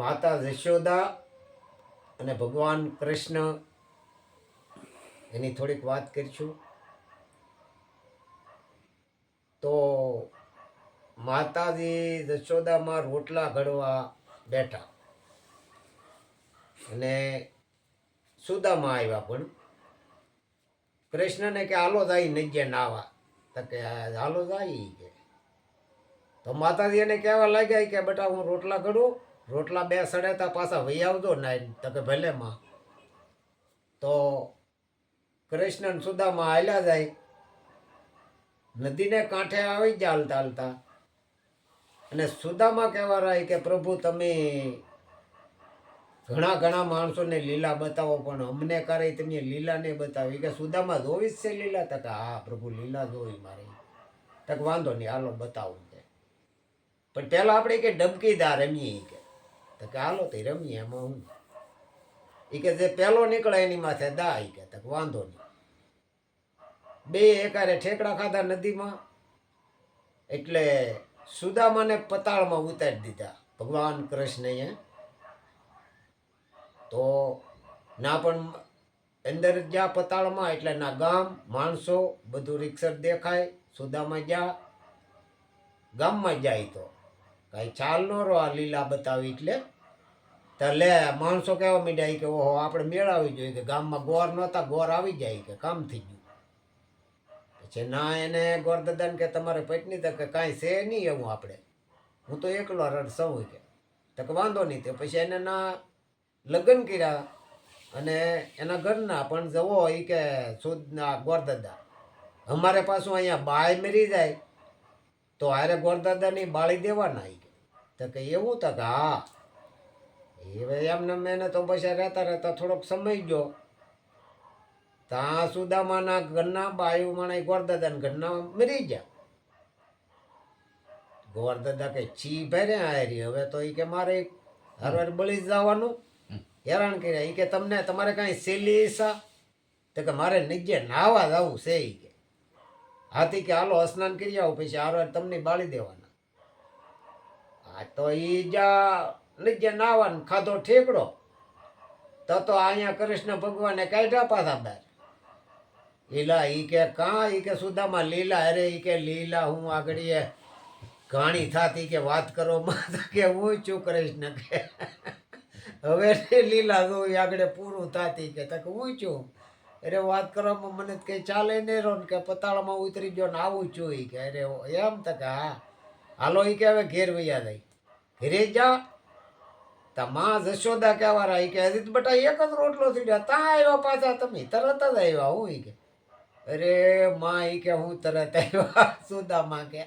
માતા જશોદા અને ભગવાન કૃષ્ણ એની થોડીક વાત કરીશું. તો માતાજી જશોદામાં રોટલા ઘડવા બેઠા અને સુદામાં આવ્યા. પણ કૃષ્ણને કે હાલો જાય નજ્જે નાવા, તો કે હાલો જાય કે. તો માતાજી એને કહેવા લાગ્યા કે બેટા હું રોટલા ઘડું, રોટલા બે સડેતા પાછા વહી આવજો નાઈ. તો કે ભલે માં. તો કૃષ્ણ સુદામાં હાલ્યા જાય, નદીને કાંઠે આવી ગયા હાલતા હાલતા. અને સુદામાં કહેવા રહી કે પ્રભુ તમે ઘણા ઘણા માણસોને લીલા બતાવો, પણ અમને કરે તમે લીલા નહીં બતાવી. કે સુદામાં જોવી જ છે લીલા? તક હા પ્રભુ લીલા જોઈ મારી. તક વાંધો નહીં હાલો બતાવું છે, પણ પેલા આપણે કે ડબકીદાર રમીએ કે. તો કે હાલો તે રમીએ, એમાં હું. એ કે જે પેલો નીકળે એની માથે દા. કે તક વાંધો નહીં. બે એકારે ઠેકડા ખાધા નદીમાં, એટલે સુદામાને પતાળમાં ઉતારી દીધા ભગવાન કૃષ્ણએ. તો ના પણ અંદર જ્યાં પતાળમાં, એટલે ના ગામ માણસો બધું રિક્ષર દેખાય. સુદામાં જ્યાં ગામમાં જાય તો કાંઈ ચાલ ન રહો આ લીલા બતાવી. એટલે તો લે માણસો કહેવા માંડ્યા કે ઓહો આપણે મેળાવી જોઈએ, કે ગામમાં ગોર નહોતા, ગોર આવી જાય કે કામ થઈ ગયું. પછી ના એને ગોરદાદાને કે તમારે પત્ની? તો કે કાંઈ છે નહીં એવું, આપણે હું તો એકલો રડ સૌ કે. તો કે વાંધો નહીં. તો પછી એને ના લગ્ન કર્યા અને એના ઘરના પણ જવો એ કે સુદના ગોરદાદા અમારે પાછું અહીંયા બાય મરી જાય તો હારે ગોરદાદાની બાળી દેવાના. તો કે એવું? તો કે હા. હવે એમને મેને તો પછી રહેતા રહેતા થોડોક સમય ગયો. ત્યાં સુદામાના ઘરના બાયું માણે ગોરદાદાના ઘરના મરી ગયા. ગોરદાદા કે છી ભરે હારી, હવે તો એ કે મારે હરવાર બળી જવાનું, હેરાન કર્યા. એ કે તમને તમારે કાંઈ સેલી ઈસા? તો કે મારે નીચે નાવા જવું છે. એ કે હાથી કે હાલો સ્નાન કરી આવો, પછી હરવાર તમને બાળી દેવાના. હા તો એ જા નીચે નાવાનું ખાધો ઠેકડો. તો અહીંયા કૃષ્ણ ભગવાને કાઢ્યા પાછા બહાર. લીલા ઈ કે કાં? ઈ કે સુદામાં લીલા. અરે ઈ કે લીલા હું આગળ ઘાણી થાતી કે વાત કરો માં. કે હું છું કૃષ્ણ કે હવે લીલા જોઈ આગળ પૂરું થાતી કે. તક હું છું? અરે વાત કરવામાં મને કઈ ચાલે નહીં રહો ને, કે પતાળામાં ઉતરી ગયો ને આવું છું. ઈ કે અરે એમ? તક હા હાલો. ઈ કે હવે ઘેર વૈયા જાય. ઘરે જા. તા માં જશોદા કહેવા રહી કે હજી બટા એક જ રોટલો થઈ ગયા, ત્યાં આવ્યા પાછા તમે? તરત જ આવ્યા હું? ઈ કે અરે માં ઈ કે હું તરત આવ્યા. સુદામાં કે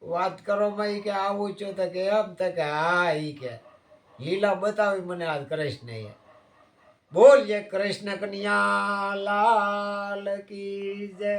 વાત કરો માં. ઈ કે આવું છું? તો કે એમ? તો કે હા. ઈ કે લીલા બતાવી મને આજ કૃષ્ણ. બોલીએ કૃષ્ણ કન્યા લાલ કી જય.